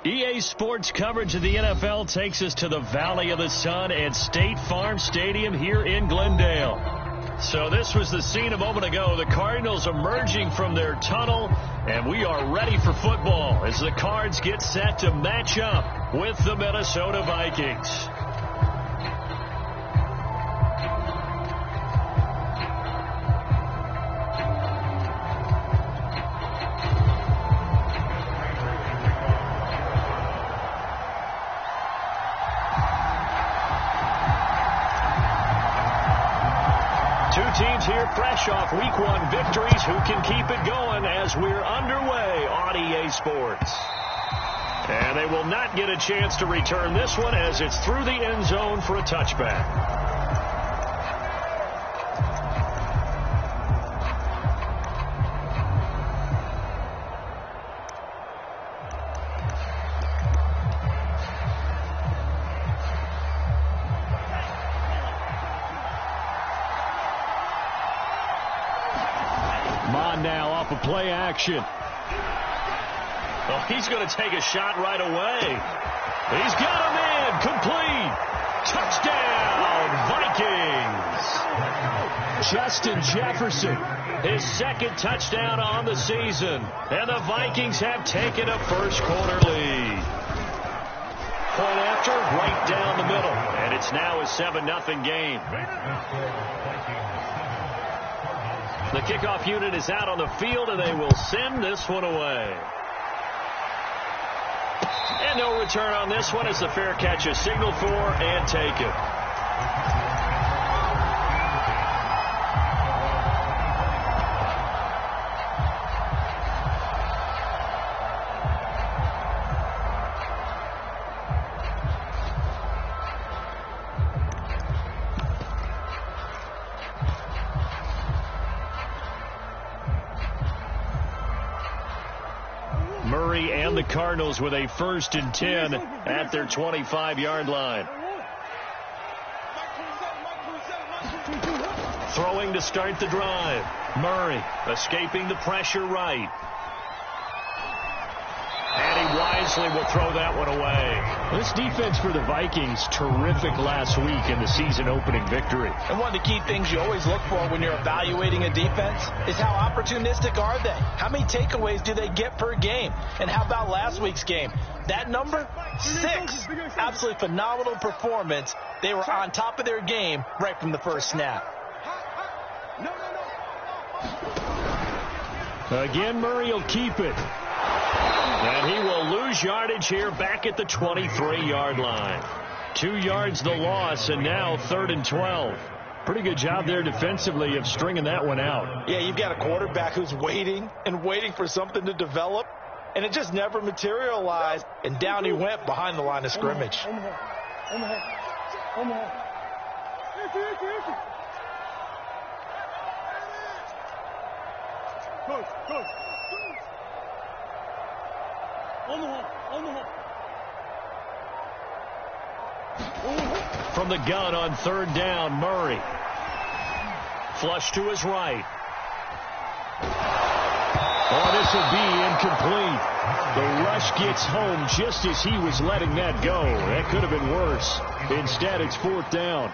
EA Sports coverage of the NFL takes us to the Valley of the Sun at State Farm Stadium here in Glendale. So this was the scene a moment ago. The Cardinals emerging from their tunnel, and we are ready for football as the Cards get set to match up with the Minnesota Vikings. Teams here fresh off Week 1 victories who can keep it going as we're underway on EA Sports. And they will not get a chance to return this one as it's through the end zone for a touchback. Now off of play action. Oh, he's going to take a shot right away. He's got him in. Complete. Touchdown, Vikings. Justin Jefferson, his second touchdown on the season. And the Vikings have taken a first quarter lead. Point after, right down the middle. And it's now a 7-0 game. The kickoff unit is out on the field, and they will send this one away. And no return on this one as the fair catch is signaled for and taken. Murray and the Cardinals with a 1st and 10 at their 25-yard line. Throwing to start the drive. Murray escaping the pressure right. And he wisely will throw that one away. This defense for the Vikings, terrific last week in the season-opening victory. And one of the key things you always look for when you're evaluating a defense is how opportunistic are they? How many takeaways do they get per game? And how about last week's game? That number, 6. Absolutely phenomenal performance. They were on top of their game right from the first snap. Again, Murray will keep it. And he will lose yardage here back at the 23-yard line. 2 yards the loss, and now 3rd and 12. Pretty good job there defensively of stringing that one out. Yeah, you've got a quarterback who's waiting and waiting for something to develop, and it just never materialized, and down he went behind the line of scrimmage. From the gun on 3rd down, Murray. Flush to his right. Oh, this will be incomplete. The rush gets home just as he was letting that go. That could have been worse. Instead, it's 4th down.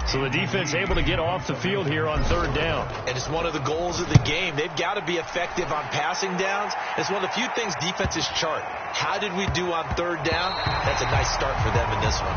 So the defense able to get off the field here on 3rd down. And it's one of the goals of the game. They've got to be effective on passing downs. It's one of the few things defenses chart. How did we do on 3rd down? That's a nice start for them in this one.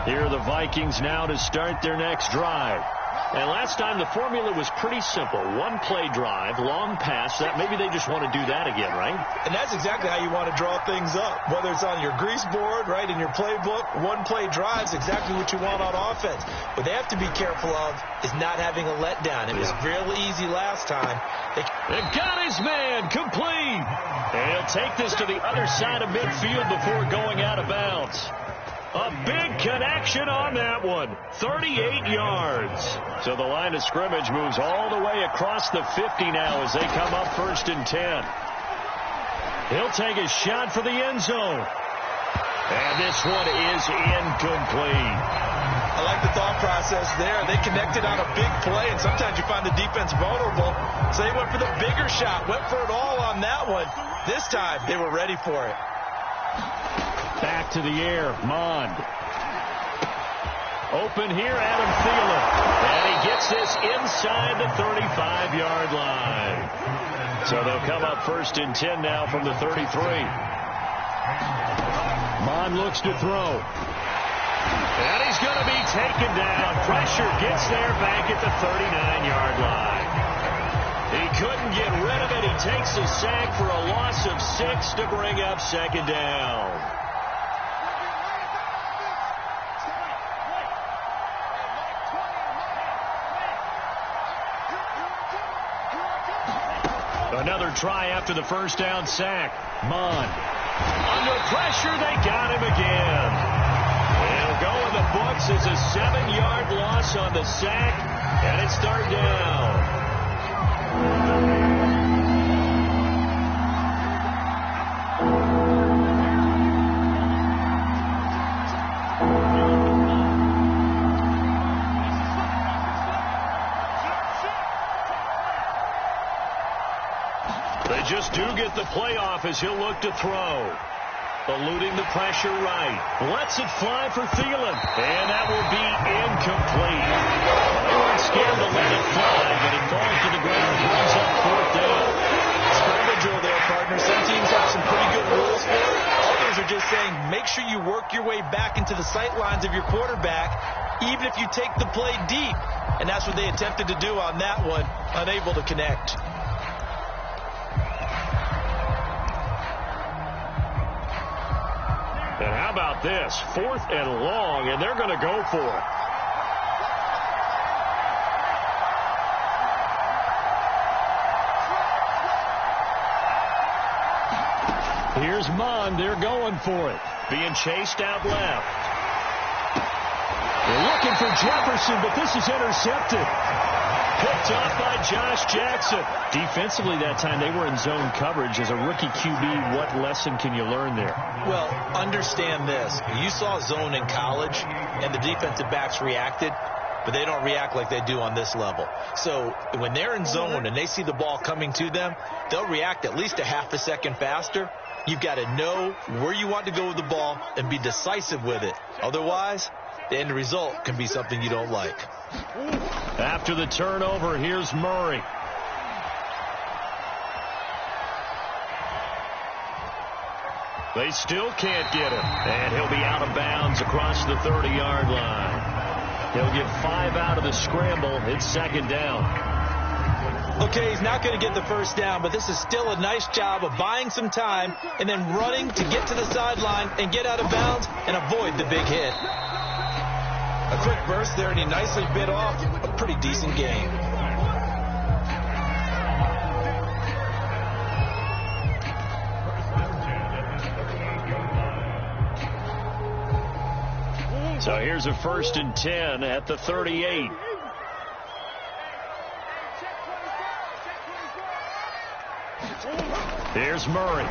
Here are the Vikings now to start their next drive. And last time the formula was pretty simple. 1-play drive, long pass. That maybe they just want to do that again, right? And that's exactly how you want to draw things up. Whether it's on your grease board, right, in your playbook, 1-play drive is exactly what you want on offense. What they have to be careful of is not having a letdown. It was real easy last time. They got his man complete. And he'll take this to the other side of midfield before going out of bounds. A big connection on that one. 38 yards. So the line of scrimmage moves all the way across the 50 now as they come up 1st and 10. He'll take a shot for the end zone. And this one is incomplete. I like the thought process there. They connected on a big play, and sometimes you find the defense vulnerable. So they went for the bigger shot, went for it all on that one. This time, they were ready for it. Back to the air, Mond. Open here, Adam Thielen. And he gets this inside the 35-yard line. So they'll come up 1st and 10 now from the 33. Mond looks to throw. And he's going to be taken down. Pressure gets there back at the 39-yard line. He couldn't get rid of it. He takes a sack for a loss of 6 to bring up 2nd down. Another try after the 1st down sack. Mond. Under pressure, they got him again. It'll go in the books as a 7-yard loss on the sack, and it's 3rd down. They just do get the play off as he'll look to throw. Eluding the pressure right. Lets it fly for Thielen. And that will be incomplete. They weren't scared to let it fly, but it falls to the ground. Brings up 4th down. Scrimmage drill there, partner. Some teams have some pretty good rules for it. Others are just saying, make sure you work your way back into the sight lines of your quarterback, even if you take the play deep. And that's what they attempted to do on that one, unable to connect. And how about this? 4th and long, and they're going to go for it. Here's Mond. They're going for it. Being chased out left. They're looking for Jefferson, but this is intercepted. Picked off by Josh Jackson. Defensively that time, they were in zone coverage. As a rookie QB, what lesson can you learn there? Well, understand this. You saw zone in college, and the defensive backs reacted, but they don't react like they do on this level. So when they're in zone and they see the ball coming to them, they'll react at least a half a second faster. You've got to know where you want to go with the ball and be decisive with it. Otherwise, the end result can be something you don't like. After the turnover, here's Murray. They still can't get him. And he'll be out of bounds across the 30-yard line. He'll get 5 out of the scramble. It's 2nd down. Okay, he's not going to get the 1st down, but this is still a nice job of buying some time and then running to get to the sideline and get out of bounds and avoid the big hit. A quick burst there, and he nicely bit off a pretty decent gain. So here's a 1st and 10 at the 38. Here's Murray.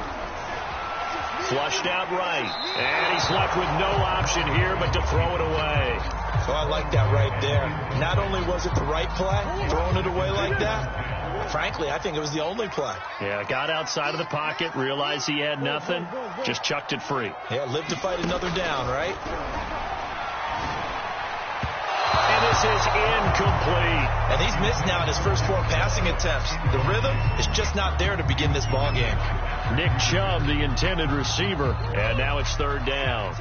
Flushed out right. And he's left with no option here but to throw it away. So I like that right there. Not only was it the right play, throwing it away like that, frankly, I think it was the only play. Yeah, got outside of the pocket, realized he had nothing, just chucked it free. Yeah, live to fight another down, right? And this is incomplete. And he's missed now in his first 4 passing attempts. The rhythm is just not there to begin this ball game. Nick Chubb, the intended receiver, and now it's 3rd down.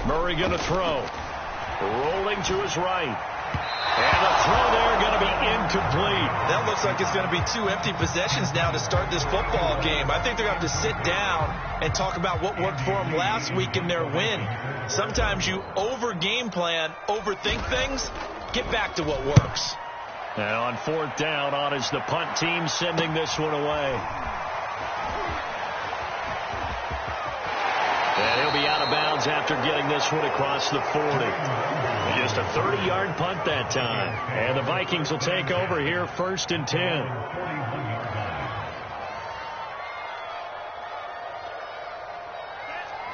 Murray going to throw. Rolling to his right. And the throw there going to be incomplete. That looks like it's going to be 2 empty possessions now to start this football game. I think they're going to have to sit down and talk about what worked for them last week in their win. Sometimes you over-game plan, overthink things, Get back to what works. And on 4th down, on is the punt team sending this one away. And he'll be out of bounds after getting this one across the 40. Just a 30-yard punt that time. And the Vikings will take over here 1st and 10.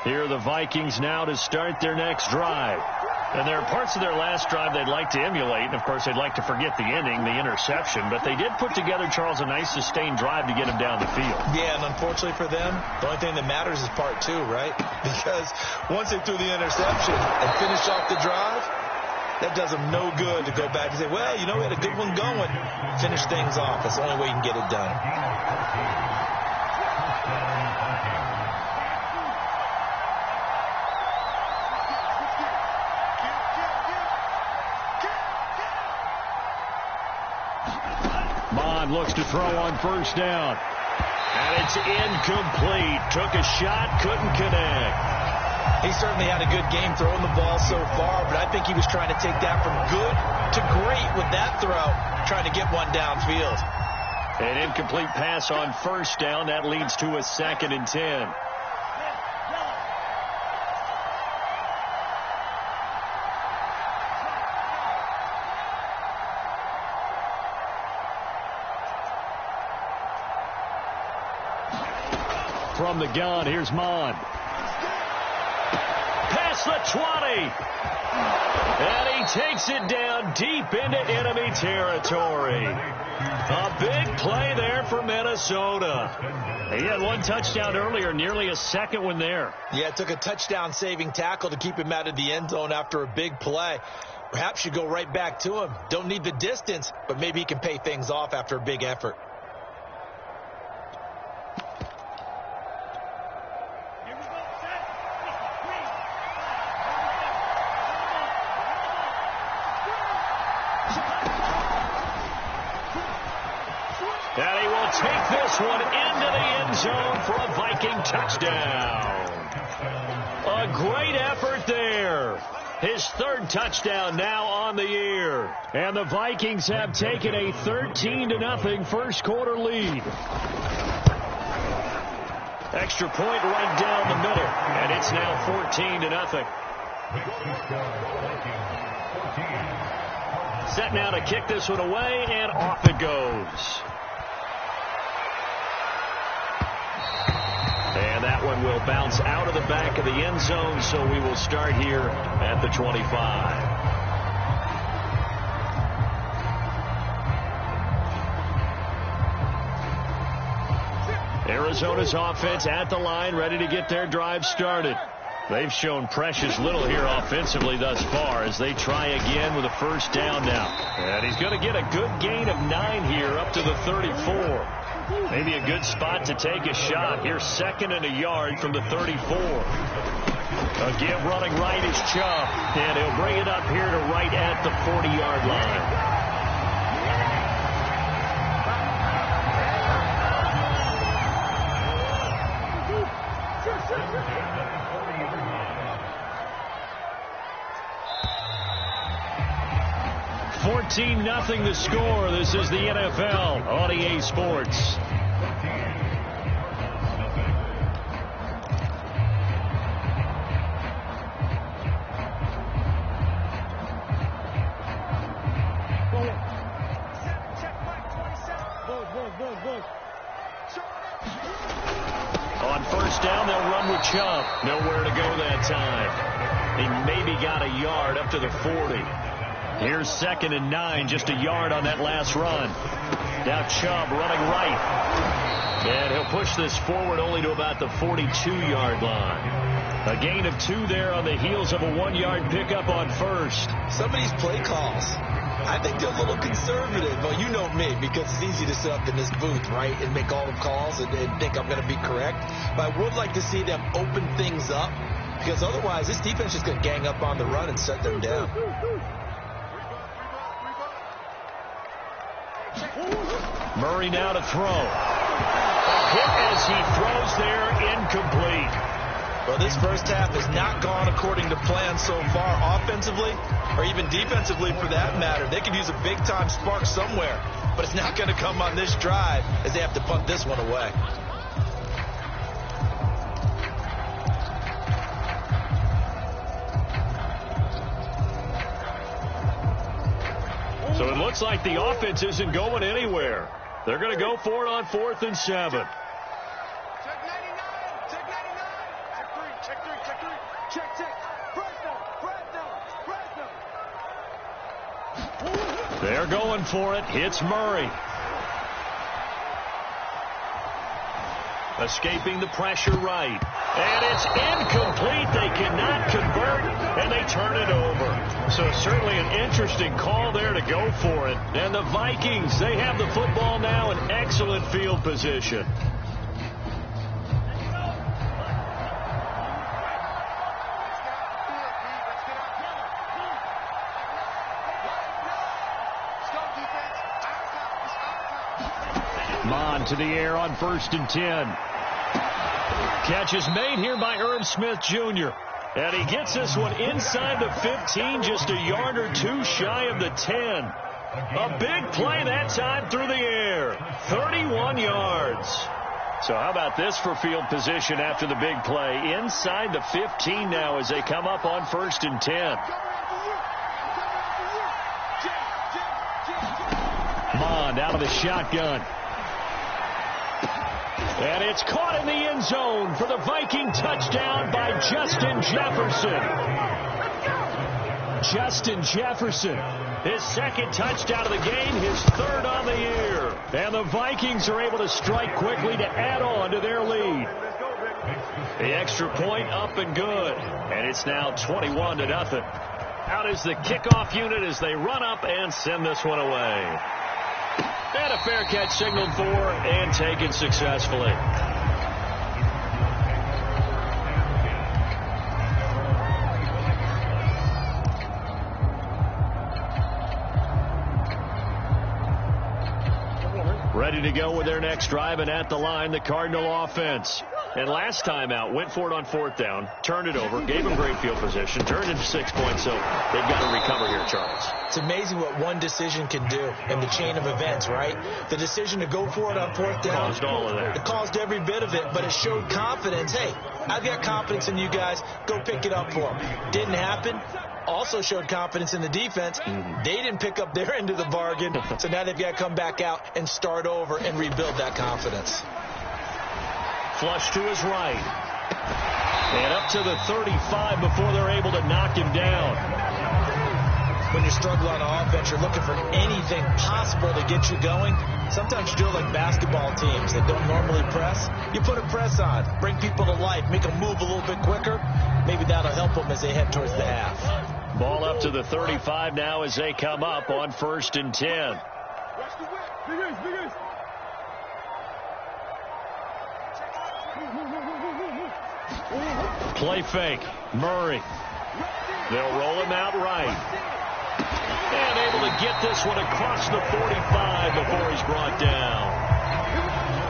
Here are the Vikings now to start their next drive. And there are parts of their last drive they'd like to emulate. And, of course, they'd like to forget the ending, the interception. But they did put together, Charles, a nice sustained drive to get him down the field. Yeah, and unfortunately for them, the only thing that matters is part 2, right? Because once they threw the interception and finished off the drive, that does them no good to go back and say, well, you know, we had a good one going. Finish things off. That's the only way you can get it done. Looks to throw on 1st down. And it's incomplete. Took a shot, couldn't connect. He certainly had a good game throwing the ball so far, but I think he was trying to take that from good to great with that throw, trying to get one downfield. An incomplete pass on 1st down. That leads to a 2nd and 10. From the gun, here's Mon. Past the 20. And he takes it down deep into enemy territory. A big play there for Minnesota. He had one touchdown earlier, nearly a second one there. Yeah, it took a touchdown-saving tackle to keep him out of the end zone after a big play. Perhaps you go right back to him. Don't need the distance, but maybe he can pay things off after a big effort. And he will take this one into the end zone for a Viking touchdown. A great effort there. His 3rd touchdown now on the year. And the Vikings have taken a 13-0 first quarter lead. Extra point right down the middle. And it's now 14-0. Set now to kick this one away, and off it goes. And that one will bounce out of the back of the end zone, so we will start here at the 25. Arizona's offense at the line, ready to get their drive started. They've shown precious little here offensively thus far as they try again with a 1st down now. And he's going to get a good gain of 9 here up to the 34. Maybe a good spot to take a shot. Here's 2nd and a yard from the 34. A give running right is Chubb. And he'll bring it up here to right at the 40-yard line. Nothing the score. This is the NFL on EA Sports. On 1st down, they'll run with Chubb. Nowhere to go that time. He maybe got a yard up to the 40. Here's 2nd and 9, just a yard on that last run. Now Chubb running right. And he'll push this forward only to about the 42-yard line. A gain of 2 there on the heels of a 1-yard pickup on 1st. Some of these play calls, I think they're a little conservative. Well, you know me, because it's easy to sit up in this booth, right, and make all the calls and think I'm going to be correct. But I would like to see them open things up, because otherwise this defense is going to gang up on the run and shut them down. Murray now to throw. A hit as he throws there, incomplete. Well, this first half has not gone according to plan so far, offensively or even defensively for that matter. They could use a big-time spark somewhere, but it's not going to come on this drive as they have to punt this one away. So it looks like the offense isn't going anywhere. They're going to go for it on 4th and 7. Check 99. Check 99. Check 3. Check 3. Check 3. Check. Press down. They're going for it. Hits Murray. Escaping the pressure right. And it's incomplete. They cannot convert, and they turn it over. So certainly an interesting call there to go for it. And the Vikings, they have the football now in excellent field position. Mon to the air on 1st and 10. Catch is made here by Irv Smith Jr. And he gets this one inside the 15, just a yard or two shy of the 10. A big play that time through the air. 31 yards. So how about this for field position after the big play? Inside the 15 now as they come up on 1st and 10. Mond out of the shotgun. And it's caught in the end zone for the Viking touchdown by Justin Jefferson. Justin Jefferson, his 2nd touchdown of the game, his 3rd on the year. And the Vikings are able to strike quickly to add on to their lead. The extra point up and good. And it's now 21-0. Out is the kickoff unit as they run up and send this one away. And a fair catch signaled for and taken successfully. Ready to go with their next drive, and at the line, the Cardinal offense. And last time out, went for it on 4th down, turned it over, gave them great field position, turned into 6 points, so they've got to recover here, Charles. It's amazing what one decision can do in the chain of events, right? The decision to go for it on 4th down. Caused all of that. It caused every bit of it, but it showed confidence. Hey, I've got confidence in you guys. Go pick it up for them. Didn't happen. Also showed confidence in the defense. They didn't pick up their end of the bargain, so now they've got to come back out and start over and rebuild that confidence. Flush to his right. And up to the 35 before they're able to knock him down. When you struggle on offense, you're looking for anything possible to get you going. Sometimes you do it like basketball teams that don't normally press. You put a press on, bring people to life, make them move a little bit quicker. Maybe that'll help them as they head towards the half. Ball up to the 35 now as they come up on 1st and 10. Play fake. Murray. They'll roll him out right. And able to get this one across the 45 before he's brought down.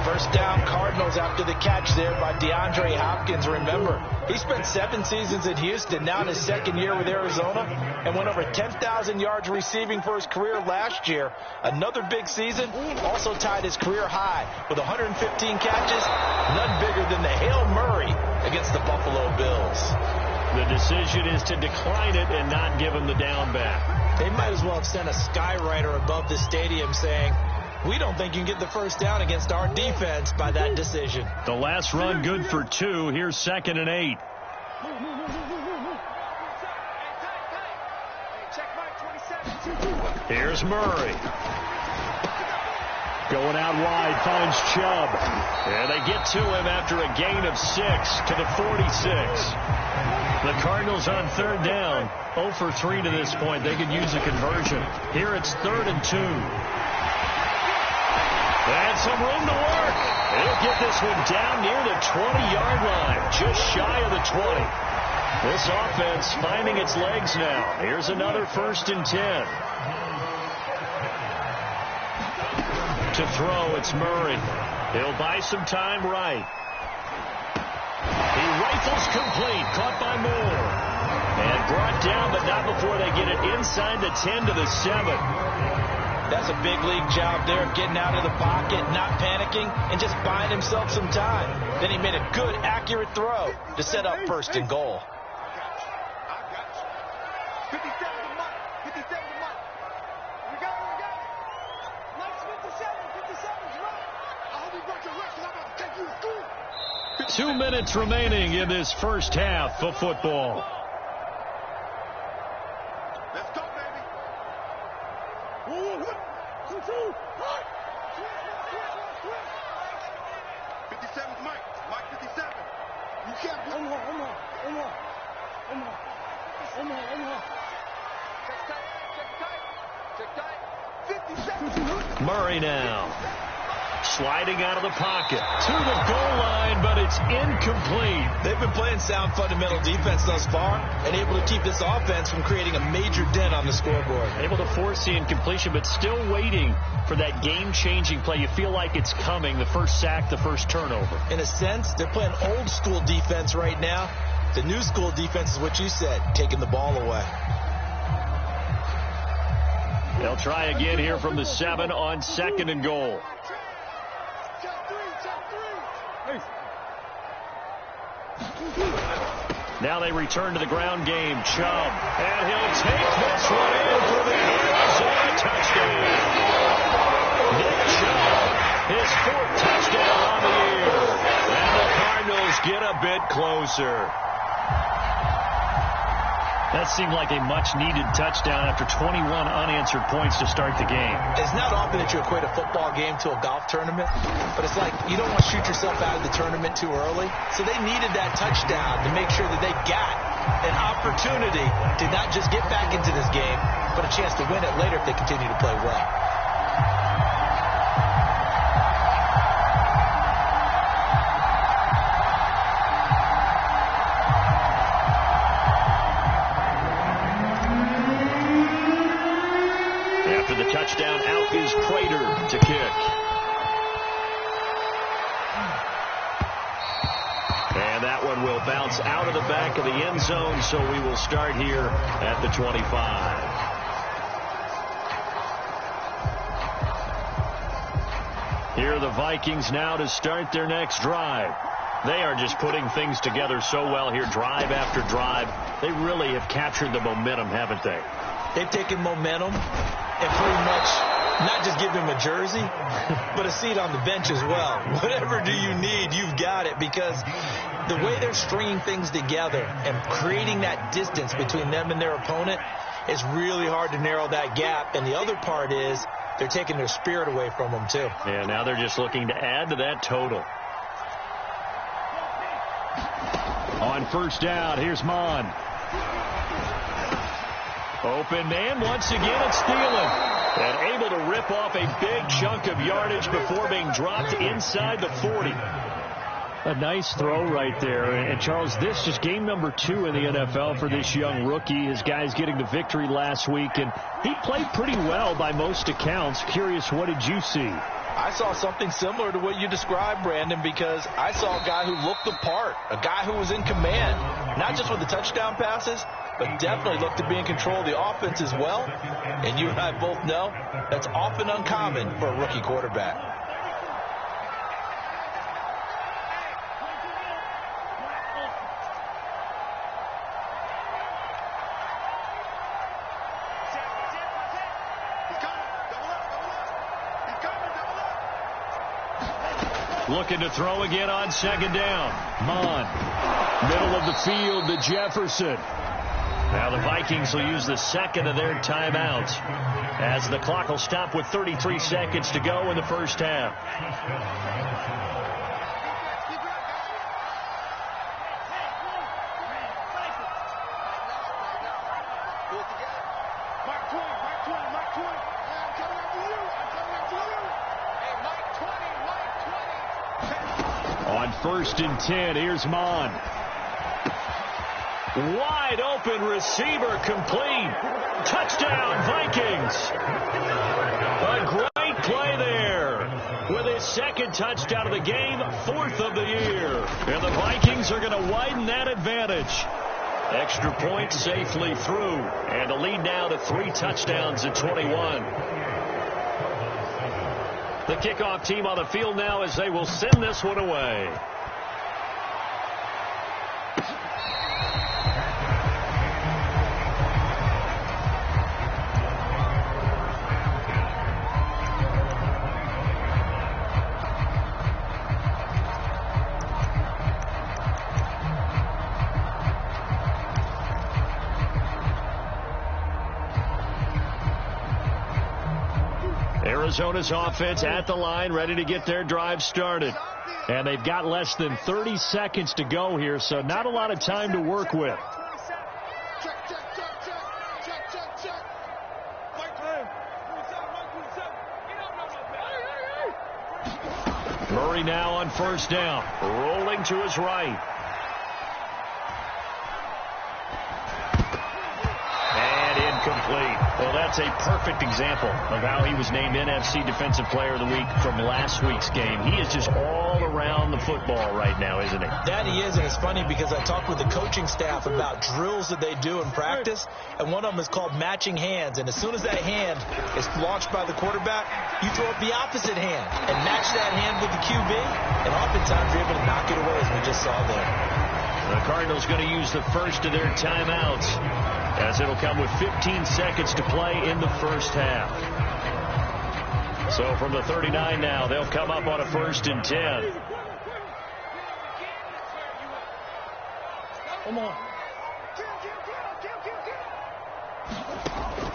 First down, Cardinals after the catch there by DeAndre Hopkins. Remember, he spent 7 seasons in Houston, now in his 2nd year with Arizona, and went over 10,000 yards receiving for his career last year. Another big season, also tied his career high with 115 catches, none bigger than the Hail Murray against the Buffalo Bills. The decision is to decline it and not give him the down back. They might as well have sent a skywriter above the stadium saying, we don't think you can get the first down against our defense by that decision. The last run good for 2. Here's 2nd and 8. Here's Murray. Going out wide, finds Chubb. And they get to him after a gain of 6 to the 46. The Cardinals on 3rd down, 0 for 3 to this point. They could use a conversion. Here it's 3rd and 2. And some room to work. They'll get this one down near the 20-yard line, just shy of the 20. This offense finding its legs now. Here's another 1st and 10. To throw, it's Murray. He'll buy some time right. He Rifles complete. Caught by Moore. And brought down, but not before they get it inside the 10 to the 7. That's a big league job there of getting out of the pocket, not panicking, and just buying himself some time. Then he made a good, accurate throw to set up first and goal. I got you. 57 to Mike. 57 to Mike. We got it. Mike's 57. 57's right. I hope you brought your rest, because I'm about to take you to school. 2 minutes remaining in this first half of football. Let's go, baby. Whoa, what? 57's Mike. Mike 57. You can't. Omar. Check tight. 57. Murray now. Sliding out of the pocket to the goal line, but it's incomplete. They've been playing sound fundamental defense thus far and able to keep this offense from creating a major dent on the scoreboard. Able to force the incompletion, but still waiting for that game-changing play. You feel like it's coming, the first sack, the first turnover. In a sense, they're playing old school defense right now. The new school defense is what you said, taking the ball away. They'll try again here from the 7 on 2nd and goal. Now they return to the ground game. Chubb. And he'll take this one in for the Arizona touchdown. Nick Chubb, his 4th touchdown on the year. And the Cardinals get a bit closer. That seemed like a much-needed touchdown after 21 unanswered points to start the game. It's not often that you equate a football game to a golf tournament, but it's like you don't want to shoot yourself out of the tournament too early. So they needed that touchdown to make sure that they got an opportunity to not just get back into this game, but a chance to win it later if they continue to play well. Touchdown, out is Prater to kick. And that one will bounce out of the back of the end zone, so we will start here at the 25. Here are the Vikings now to start their next drive. They are just putting things together so well here, drive after drive. They really have captured the momentum, haven't they? They've taken momentum and pretty much not just give him a jersey, but a seat on the bench as well. Whatever do you need, you've got it, because the way they're stringing things together and creating that distance between them and their opponent is really hard to narrow that gap. And the other part is they're taking their spirit away from them, too. Yeah, now they're just looking to add to that total. On first down, here's Mon. Open man, once again it's Thielen. And able to rip off a big chunk of yardage before being dropped inside the 40. A nice throw right there. And Charles, this just game number 2 in the NFL for this young rookie. His guys getting the victory last week, and he played pretty well by most accounts. Curious, what did you see? I saw something similar to what you described, Brandon, because I saw a guy who looked the part, a guy who was in command, not just with the touchdown passes, but definitely looked to be in control of the offense as well. And you and I both know that's often uncommon for a rookie quarterback. Looking to throw again on second down. Mon. Middle of the field to Jefferson. Now the Vikings will use the second of their timeouts as the clock will stop with 33 seconds to go in the first half. On 1st and 10, here's Mon. Wide open receiver complete. Touchdown, Vikings. A great play there with his second touchdown of the game, 4th of the year. And the Vikings are going to widen that advantage. Extra point safely through. And the lead now to 3 touchdowns at 21. The kickoff team on the field now as they will send this one away. Arizona's offense at the line, ready to get their drive started. And they've got less than 30 seconds to go here, so not a lot of time to work with. Murray now on first down, rolling to his right. Incomplete. Well, that's a perfect example of how he was named NFC Defensive Player of the Week from last week's game. He is just all around the football right now, isn't he? That he is, and it's funny because I talked with the coaching staff about drills that they do in practice, and one of them is called matching hands. And as soon as that hand is launched by the quarterback, you throw up the opposite hand and match that hand with the QB, and oftentimes you're able to knock it away, as we just saw there. The Cardinals going to use the first of their timeouts, as it'll come with 15 seconds to play in the first half. So from the 39 now, they'll come up on a 1st and 10. Come on.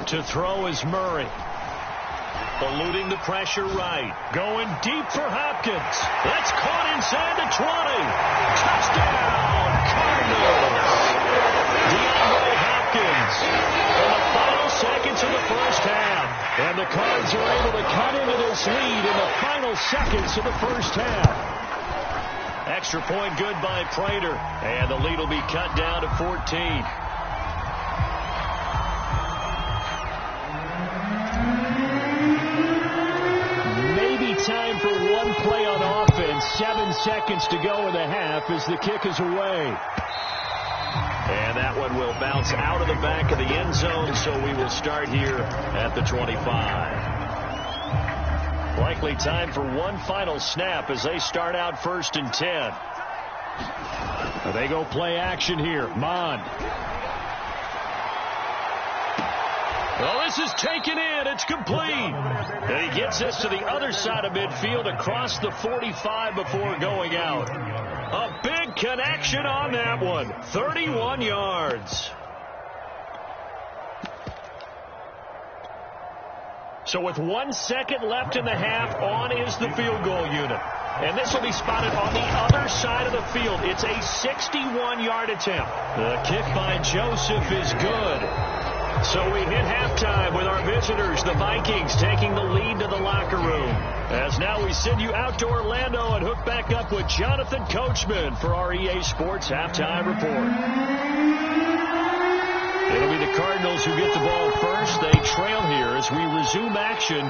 To throw is Murray. Eluding the pressure right. Going deep for Hopkins. That's caught inside the 20. Touchdown, Cardinals. DeAndre Hopkins in the final seconds of the first half. And the Cards are able to cut into this lead in the final seconds of the first half. Extra point good by Prater. And the lead will be cut down to 14. Time for one play on offense. 7 seconds to go in the half as the kick is away. And that one will bounce out of the back of the end zone, so we will start here at the 25. Likely time for one final snap as they start out 1st and 10. They go play action here. Mond. Well, this is taken in. It's complete. And he gets this to the other side of midfield across the 45 before going out. A big connection on that one. 31 yards. So with 1 second left in the half, on is the field goal unit. And this will be spotted on the other side of the field. It's a 61-yard attempt. The kick by Joseph is good. So we hit halftime with our visitors, the Vikings, taking the lead to the locker room. As now we send you out to Orlando and hook back up with Jonathan Coachman for our EA Sports Halftime Report. It'll be the Cardinals who get the ball first. They trail here as we resume action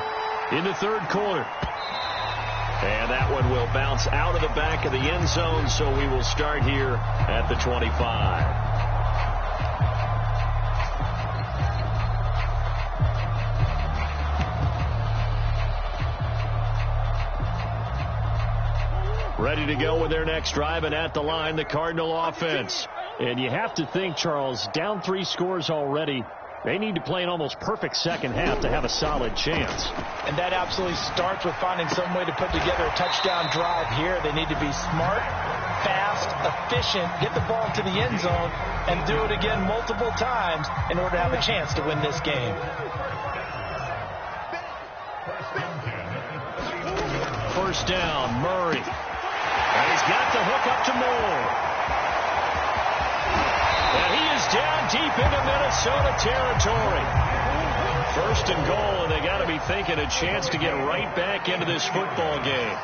in the 3rd quarter. And that one will bounce out of the back of the end zone, so we will start here at the 25. Ready to go with their next drive, and at the line, the Cardinal offense. And you have to think, Charles, down 3 scores already. They need to play an almost perfect second half to have a solid chance. And that absolutely starts with finding some way to put together a touchdown drive here. They need to be smart, fast, efficient, get the ball to the end zone, and do it again multiple times in order to have a chance to win this game. First down, Murray. And he's got the hook up to Moore. And he is down deep into Minnesota territory. 1st and goal, and they got to be thinking a chance to get right back into this football game.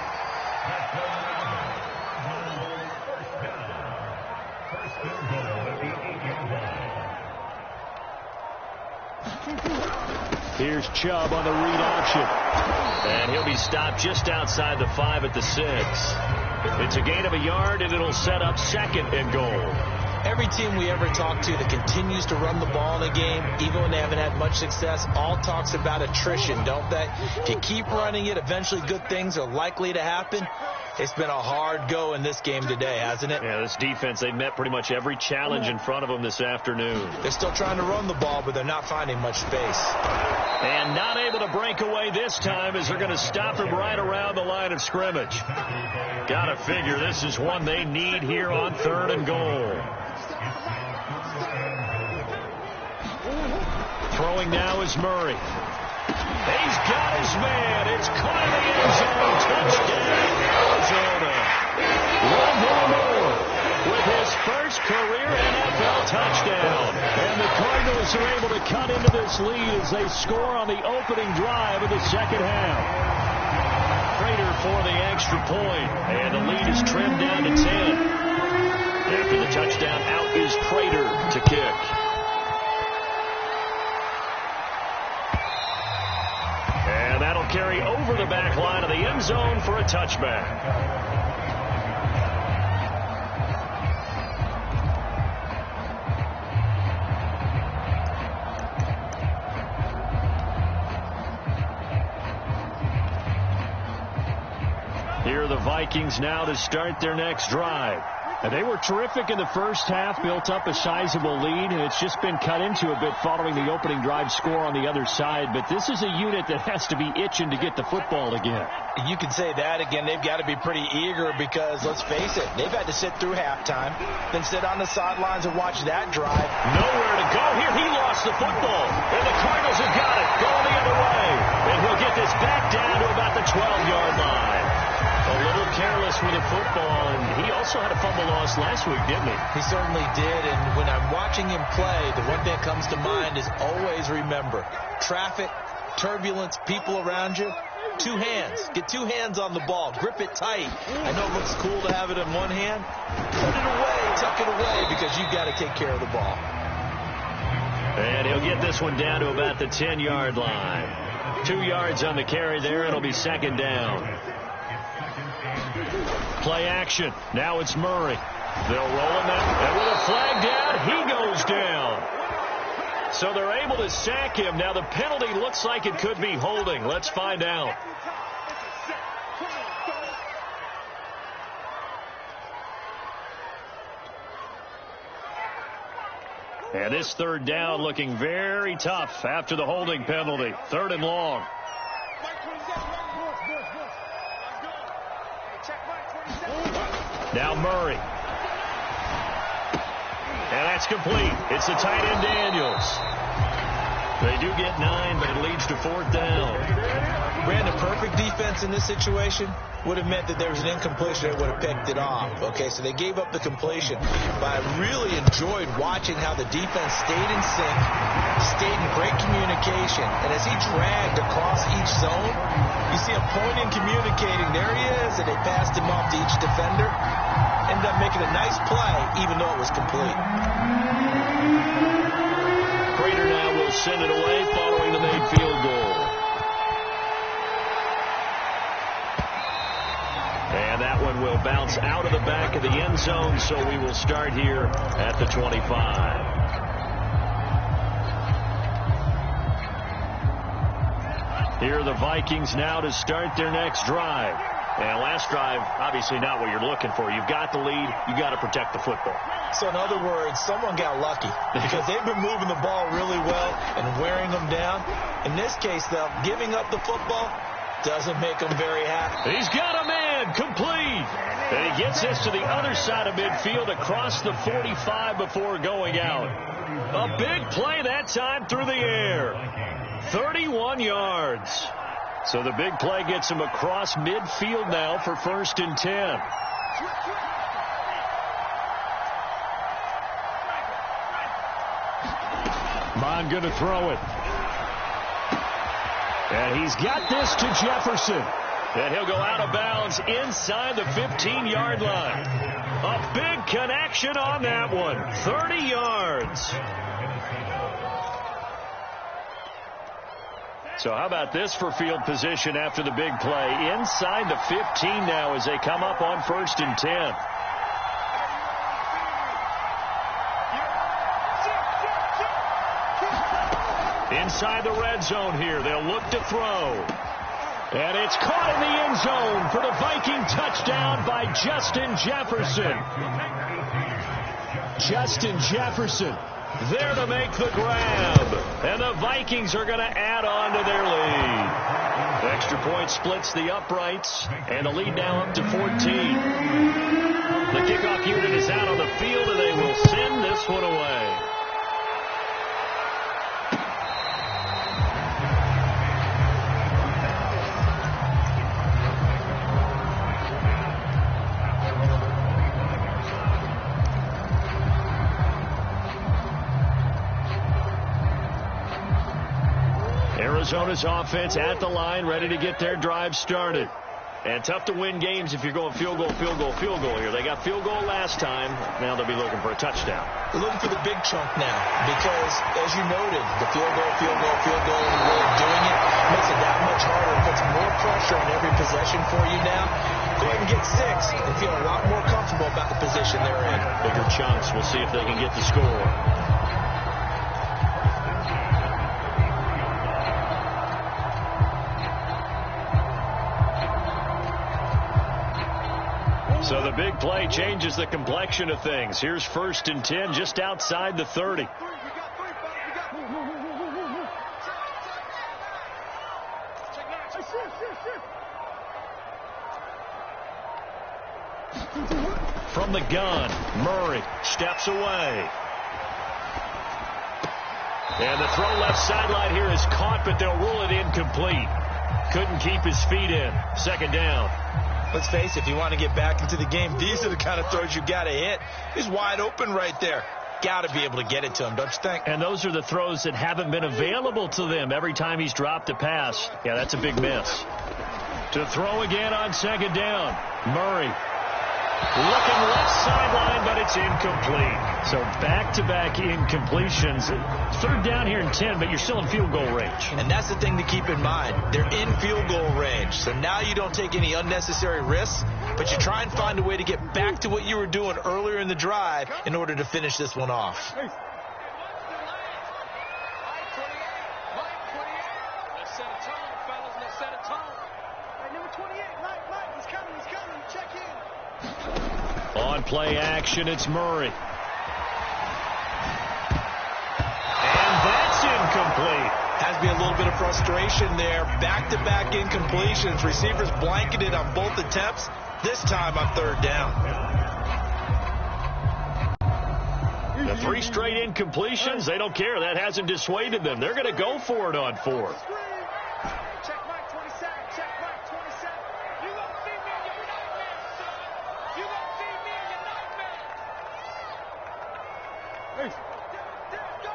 Here's Chubb on the read option. And he'll be stopped just outside the 5 at the 6. It's a gain of a yard, and it'll set up 2nd and goal. Every team we ever talk to that continues to run the ball in a game, even when they haven't had much success, all talks about attrition, don't they? If you keep running it, eventually good things are likely to happen. It's been a hard go in this game today, hasn't it? Yeah, this defense, they met pretty much every challenge in front of them this afternoon. They're still trying to run the ball, but they're not finding much space. And not able to break away this time as they're going to stop him right around the line of scrimmage. Got to figure this is one they need here on 3rd and goal. Throwing now is Murray. He's got his man. It's caught in the end zone. Touchdown, Arizona. One more with his first career NFL touchdown. And the Cardinals are able to cut into this lead as they score on the opening drive of the second half. Prater for the extra point, and the lead is trimmed down to 10. After the touchdown, out is Prater to kick. And that'll carry over the back line of the end zone for a touchback. Here are the Vikings now to start their next drive. And they were terrific in the first half, built up a sizable lead, and it's just been cut into a bit following the opening drive score on the other side. But this is a unit that has to be itching to get the football again. You can say that again. They've got to be pretty eager because, let's face it, they've had to sit through halftime, then sit on the sidelines and watch that drive. Nowhere to go. Here he lost the football, and the Cardinals have got it. Going the other way. And he'll get this back down to about the 12-yard line. A little careless with the football, and he also had a fumble loss last week, didn't he? He certainly did, and when I'm watching him play, the one thing that comes to mind is always remember, traffic, turbulence, people around you, 2 hands. Get 2 hands on the ball. Grip it tight. I know it looks cool to have it in one hand. Put it away, tuck it away, because you've got to take care of the ball. And he'll get this one down to about the 10-yard line. 2 yards on the carry there. It'll be 2nd down. Play action. Now it's Murray. They'll roll him out. And with a flag down, he goes down. So they're able to sack him. Now the penalty looks like it could be holding. Let's find out. And this 3rd down looking very tough after the holding penalty. 3rd and long. Now Murray. And that's complete. It's the tight end Daniels. They do get 9, but it leads to 4th down. Brandon, perfect defense in this situation would have meant that there was an incompletion that would have picked it off. Okay, so they gave up the completion. But I really enjoyed watching how the defense stayed in sync, stayed in great communication. And as he dragged across each zone, you see him pointing, communicating. There he is, and they passed him off to each defender. Ended up making a nice play, even though it was complete. Prater now will send it away following the made field goal. And that one will bounce out of the back of the end zone, so we will start here at the 25. Here are the Vikings now to start their next drive. And last drive, obviously not what you're looking for. You've got the lead. You've got to protect the football. So in other words, someone got lucky because they've been moving the ball really well and wearing them down. In this case, though, giving up the football doesn't make them very happy. He's got a man, complete. And he gets this to the other side of midfield across the 45 before going out. A big play that time through the air. 31 yards. So the big play gets him across midfield now for 1st and 10. Mon going to throw it. And he's got this to Jefferson. And he'll go out of bounds inside the 15-yard line. A big connection on that one. 30 yards. So how about this for field position after the big play? Inside the 15 now as they come up on 1st and 10. Inside the red zone here. They'll look to throw. And it's caught in the end zone for the Viking touchdown by Justin Jefferson. Justin Jefferson there to make the grab. And the Vikings are going to add on to their lead. The extra point splits the uprights, and the lead now up to 14. The kickoff unit is out on the field, and they will send this one away. Arizona's offense at the line, ready to get their drive started. And tough to win games if you're going field goal here. They got field goal last time. Now they'll be looking for a touchdown. They're looking for the big chunk now because, as you noted, the field goal, and really doing it makes it that much harder. It puts more pressure on every possession for you now. Go ahead and get 6 and feel a lot more comfortable about the position they're in. Bigger chunks. We'll see if they can get the score. So the big play changes the complexion of things. Here's 1st and 10 just outside the 30. From the gun, Murray steps away. And the throw left sideline here is caught, but they'll rule it incomplete. Couldn't keep his feet in. 2nd down. Let's face it, if you want to get back into the game, these are the kind of throws you got to hit. He's wide open right there. Got to be able to get it to him, don't you think? And those are the throws that haven't been available to them every time he's dropped a pass. Yeah, that's a big miss. To throw again on 2nd down. Murray looking left sideline, but it's incomplete. So back-to-back incompletions. 3rd down here and 10, but you're still in field goal range. And that's the thing to keep in mind. They're in field goal range. So now you don't take any unnecessary risks, but you try and find a way to get back to what you were doing earlier in the drive in order to finish this one off. Let's set a tone, fellas. Let's set a tone. Hey, number 28, Mike, he's coming. Check in. On play action, it's Murray. And that's incomplete. Has to be a little bit of frustration there. Back-to-back incompletions. Receivers blanketed on both attempts. This time on 3rd down. The 3 straight incompletions, they don't care. That hasn't dissuaded them. They're going to go for it on 4th. Check Mike 27. Check Mike 27. You gonna see me in your nightmare, son. You gonna see me in your nightmare. Hey. Go.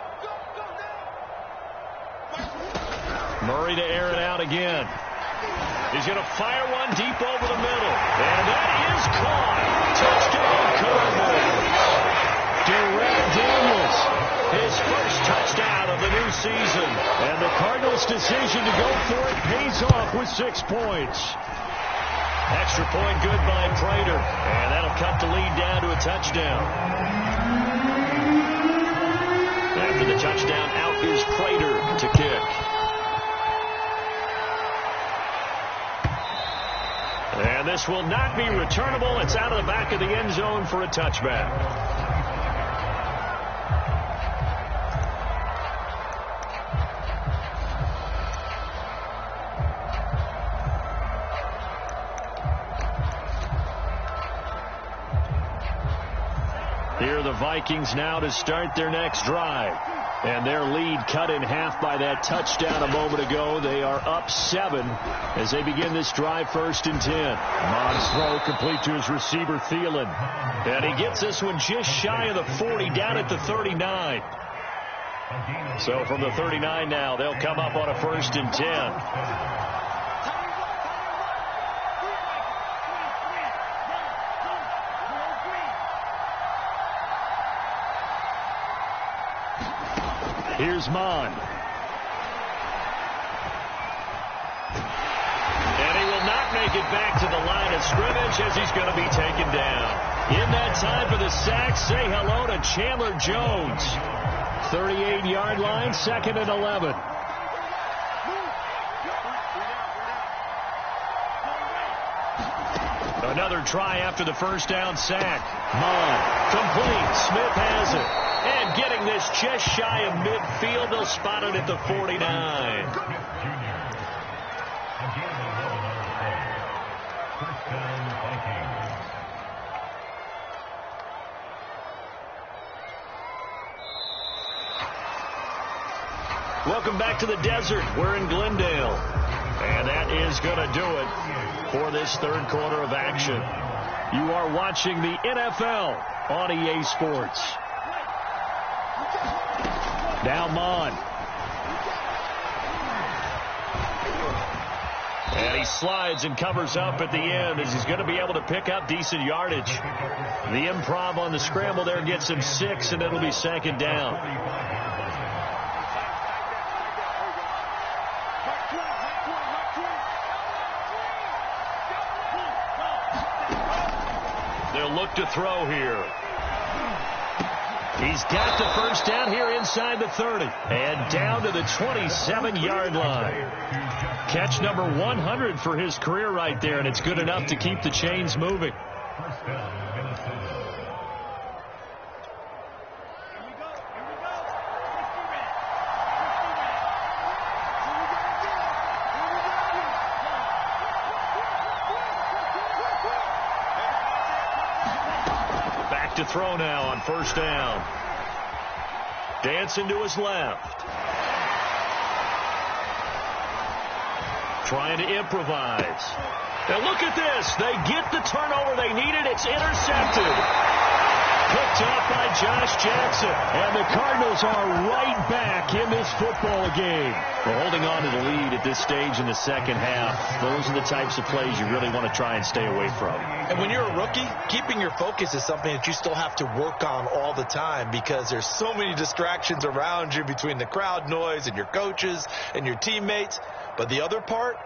Murray to air it out again. He's going to fire one deep over the middle. And that is caught. Touchdown, Cardinals. Darrell Daniels, his first touchdown of the new season. And the Cardinals' decision to go for it pays off with 6 points. Extra point good by Prater. And that'll cut the lead down to a touchdown. After the touchdown, out is Prater to kick. And this will not be returnable. It's out of the back of the end zone for a touchback. Here are the Vikings now to start their next drive. And their lead cut in half by that touchdown a moment ago. They are up 7 as they begin this drive 1st and 10. Mond's throw complete to his receiver, Thielen. And he gets this one just shy of the 40, down at the 39. So from the 39 now, they'll come up on a 1st and 10. Here's Mond. make it back to the line of scrimmage as he's going to be taken down. In that time for the sack, say hello to Chandler Jones. 38-yard line, 2nd and 11. Another try after the first down sack. Munn, complete. Smith has it. And getting this just shy of midfield, they'll spot it at the 49. Welcome back to the desert. We're in Glendale. And that is going to do it for this third quarter of action. You are watching the NFL on EA Sports. Now Mon. And he slides and covers up at the end as he's going to be able to pick up decent yardage. The improv on the scramble there gets him 6, and it'll be 2nd down. They'll look to throw here. He's got the first down here inside the 30 and down to the 27-yard line. Catch number 100 for his career right there, and it's good enough to keep the chains moving. Back to throw now on first down. Dancing to his left. Trying to improvise. Now look at this. They get the turnover they needed. It's intercepted. Picked off by Josh Jackson. And the Cardinals are right back in this football game. We're holding on to the lead at this stage in the second half. Those are the types of plays you really want to try and stay away from. And when you're a rookie, keeping your focus is something that you still have to work on all the time because there's so many distractions around you between the crowd noise and your coaches and your teammates. But the other part,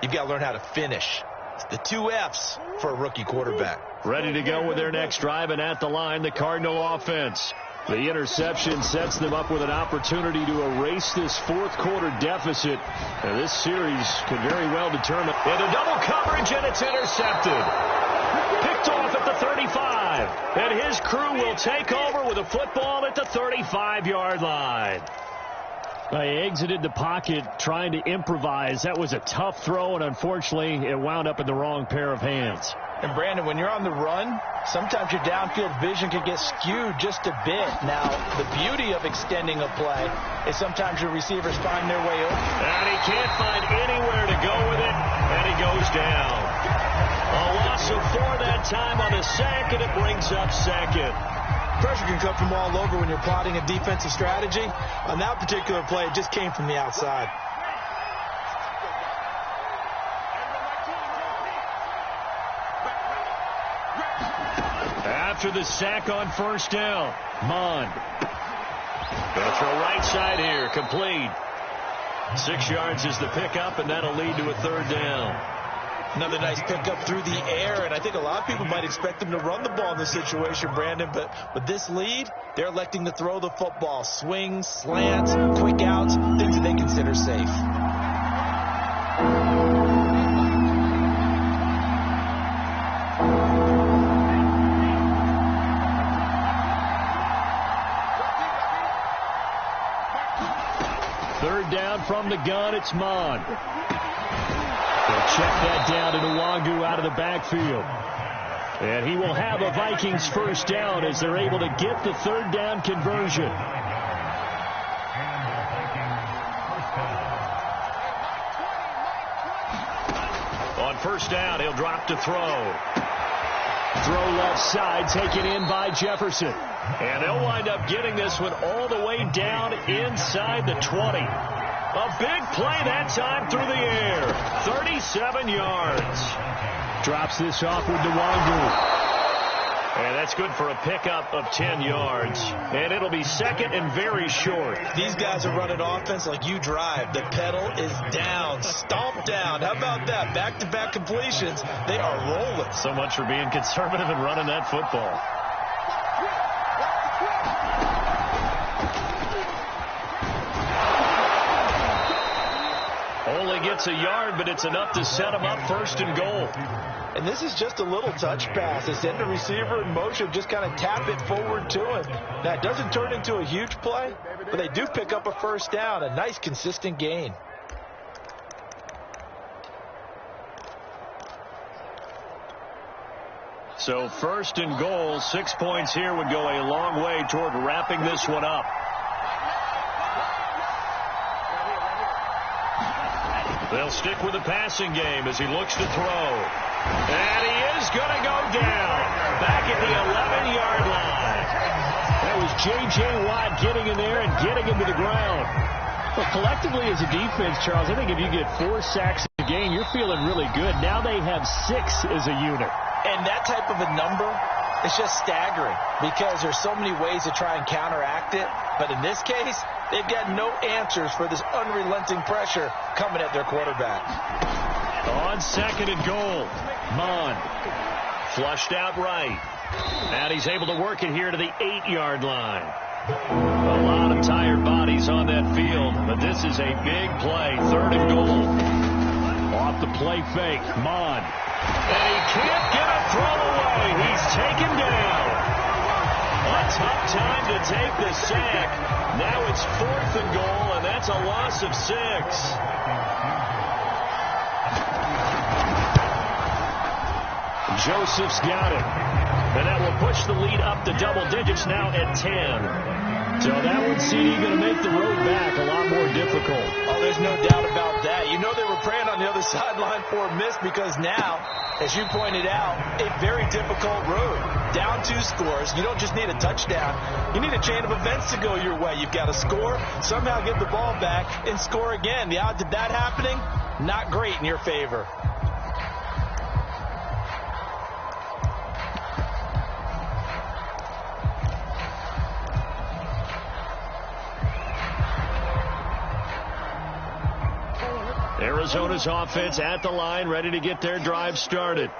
you've got to learn how to finish. It's the 2 F's for a rookie quarterback. Ready to go with their next drive, and at the line, the Cardinal offense. The interception sets them up with an opportunity to erase this fourth quarter deficit. And this series could very well determine. And a double coverage, and it's intercepted. Picked off at the 35. And his crew will take over with a football at the 35-yard line. They exited the pocket trying to improvise. That was a tough throw, and unfortunately, it wound up in the wrong pair of hands. And, Brandon, when you're on the run, sometimes your downfield vision can get skewed just a bit. Now, the beauty of extending a play is sometimes your receivers find their way open. And he can't find anywhere to go with it, and he goes down. A loss of 4 that time on the sack, and it brings up 2nd. Pressure can come from all over when you're plotting a defensive strategy. On that particular play, it just came from the outside. After the sack on first down, Mon. Going to throw right side here, complete. 6 yards is the pickup, and that'll lead to a 3rd down. Another nice pickup through the air, and I think a lot of people might expect them to run the ball in this situation, Brandon, but with this lead, they're electing to throw the football. Swings, slants, quick outs, things that they consider safe. Third down from the gun, it's Mon. They'll check that down to Nwangu out of the backfield. And he will have a Vikings first down as they're able to get the 3rd down conversion. On first down, he'll drop to throw. Throw left side, taken in by Jefferson. And they'll wind up getting this one all the way down inside the 20. A big play that time through the air. 37 yards. Drops this off with Nwangu. And that's good for a pickup of 10 yards. And it'll be 2nd and very short. These guys are running offense like you drive. The pedal is down. Stomp down. How about that? Back back-to-back completions. They are rolling. So much for being conservative and running that football. Only gets a yard, but it's enough to set him up 1st and goal. And this is just a little touch pass. They send the receiver in motion, just kind of tap it forward to him. Now, it doesn't turn into a huge play, but they do pick up a 1st down, a nice, consistent gain. So 1st and goal, 6 points here would go a long way toward wrapping this one up. They'll stick with the passing game as he looks to throw. And he is going to go down. Back at the 11-yard line. That was J.J. Watt getting in there and getting him to the ground. Well, collectively as a defense, Charles, I think if you get 4 sacks a game, you're feeling really good. Now they have 6 as a unit. And that type of a number is just staggering because there's so many ways to try and counteract it. But in this case, they've got no answers for this unrelenting pressure coming at their quarterback. On 2nd and goal, Mond flushed out right. And he's able to work it here to the 8-yard line. A lot of tired bodies on that field, but this is a big play. 3rd and goal. Off the play fake, Mond. And he can't get a throw away. He's taken down. A tough time to take the sack. Now it's 4th and goal, and that's a loss of 6. Joseph's got it. And that will push the lead up to double digits now at 10. So that would seem going to make the road back a lot more difficult. Oh, there's no doubt about that. You know they were praying on the other sideline for a miss because now, as you pointed out, a very difficult road. Down 2 scores. You don't just need a touchdown. You need a chain of events to go your way. You've got to score, somehow get the ball back, and score again. The odds of that happening, not great in your favor. Arizona's offense at the line, ready to get their drive started.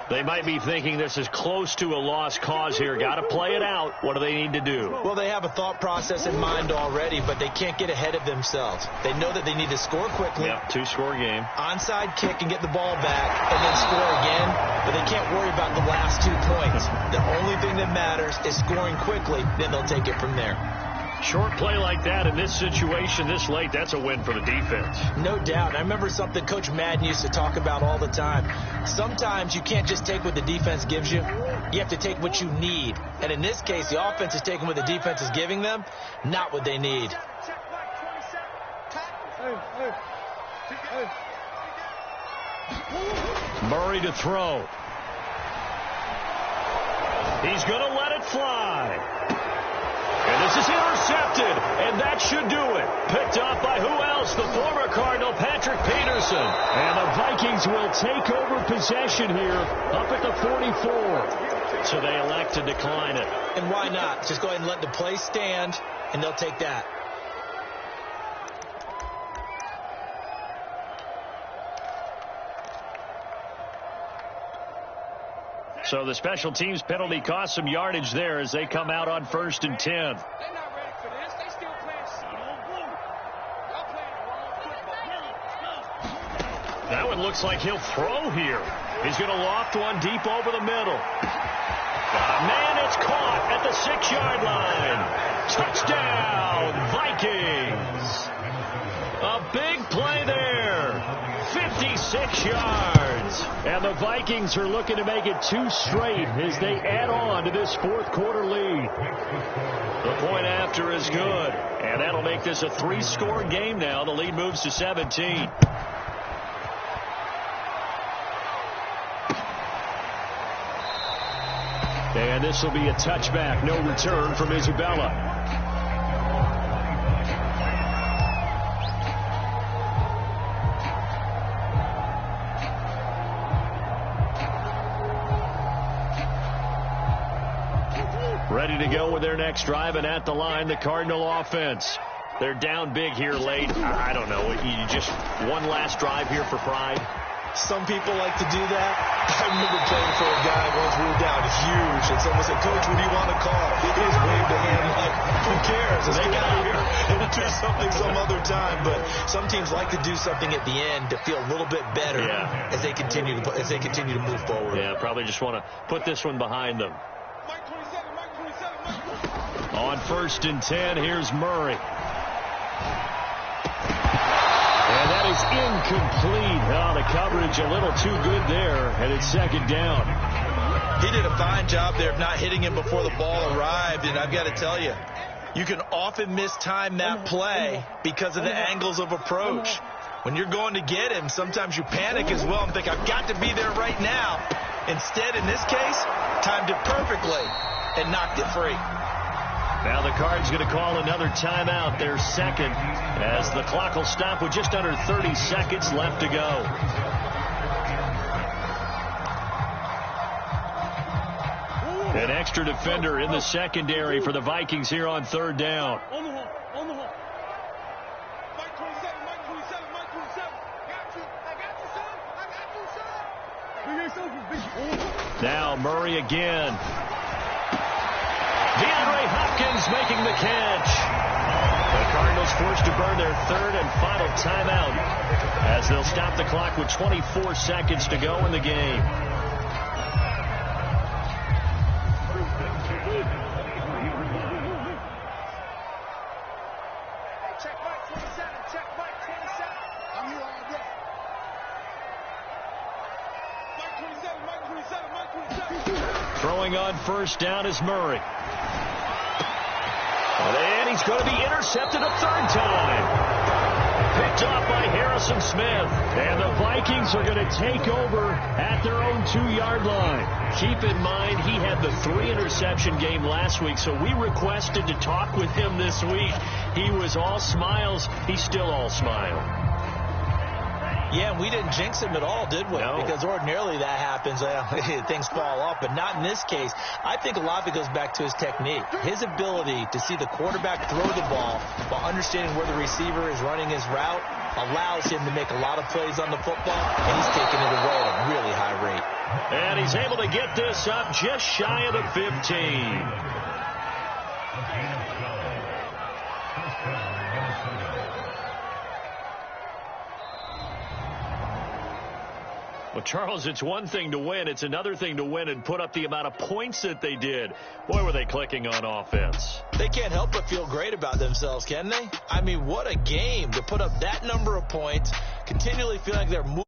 They might be thinking this is close to a lost cause here. Got to play it out. What do they need to do? Well, they have a thought process in mind already, but they can't get ahead of themselves. They know that they need to score quickly. Yep, 2-score game. Onside kick and get the ball back and then score again, but they can't worry about the last 2 points. The only thing that matters is scoring quickly, then they'll take it from there. Short play like that in this situation this late, that's a win for the defense. No doubt. I remember something Coach Madden used to talk about all the time. Sometimes you can't just take what the defense gives you. You have to take what you need. And in this case, the offense is taking what the defense is giving them, not what they need. Murray to throw. He's going to let it fly. And this is intercepted, and that should do it. Picked off by who else? The former Cardinal, Patrick Peterson. And the Vikings will take over possession here up at the 44. So they elect to decline it. And why not? Just go ahead and let the play stand, and they'll take that. So the special teams penalty cost some yardage there as they come out on 1st and 10. They're not ready for this. They still playing small blue. Y'all playing the wrong football. That one looks like he'll throw here. He's going to loft one deep over the middle. Man, it's caught at the 6-yard line. Touchdown, Vikings. A big play there. 56 yards. And the Vikings are looking to make it 2 straight as they add on to this 4th quarter lead. The point after is good. And that'll make this a 3-score game now. The lead moves to 17. And this will be a touchback. No return from Isabella. Ready to go with their next drive, and at the line, the Cardinal offense. They're down big here late. I don't know. You just one last drive here for pride. Some people like to do that. I remember playing for a guy once we were down huge, and someone said, "Coach, what do you want to call?" He just waved a hand like, "Who cares? Let's get out of here and do something some other time." But some teams like to do something at the end to feel a little bit better as they continue to move forward. Yeah, probably just want to put this one behind them. On 1st and 10, here's Murray. And that is incomplete. Oh, the coverage a little too good there, and it's 2nd down. He did a fine job there of not hitting him before the ball arrived, and I've got to tell you, you can often mistime that play because of the angles of approach. When you're going to get him, sometimes you panic as well and think, I've got to be there right now. Instead, in this case, timed it perfectly and knocked it free. Now the Cards going to call another timeout, their 2nd, as the clock will stop with just under 30 seconds left to go. An extra defender in the secondary for the Vikings here on 3rd down. On the hole. Mike 27, Mike 27, Mike 27. I got you, son. Now Murray again. DeAndre Hopkins making the catch. The Cardinals forced to burn their 3rd and final timeout as they'll stop the clock with 24 seconds to go in the game. Check Mike 27, check Mike 27. I'm here all day. Mike 27, Mike 27, Mike 27. Throwing on 1st down is Murray. And he's going to be intercepted a 3rd time. Picked off by Harrison Smith. And the Vikings are going to take over at their own 2-yard line. Keep in mind, he had the 3-interception game last week, so we requested to talk with him this week. He was all smiles. He's still all smile. Yeah, we didn't jinx him at all, did we? No. Because ordinarily that happens. Things fall off, but not in this case. I think a lot of it goes back to his technique. His ability to see the quarterback throw the ball while understanding where the receiver is running his route allows him to make a lot of plays on the football, and he's taking it away at a really high rate. And he's able to get this up just shy of the 15. Well, Charles, it's one thing to win. It's another thing to win and put up the amount of points that they did. Boy, were they clicking on offense. They can't help but feel great about themselves, can they? I mean, what a game to put up that number of points, continually feel like they're moving.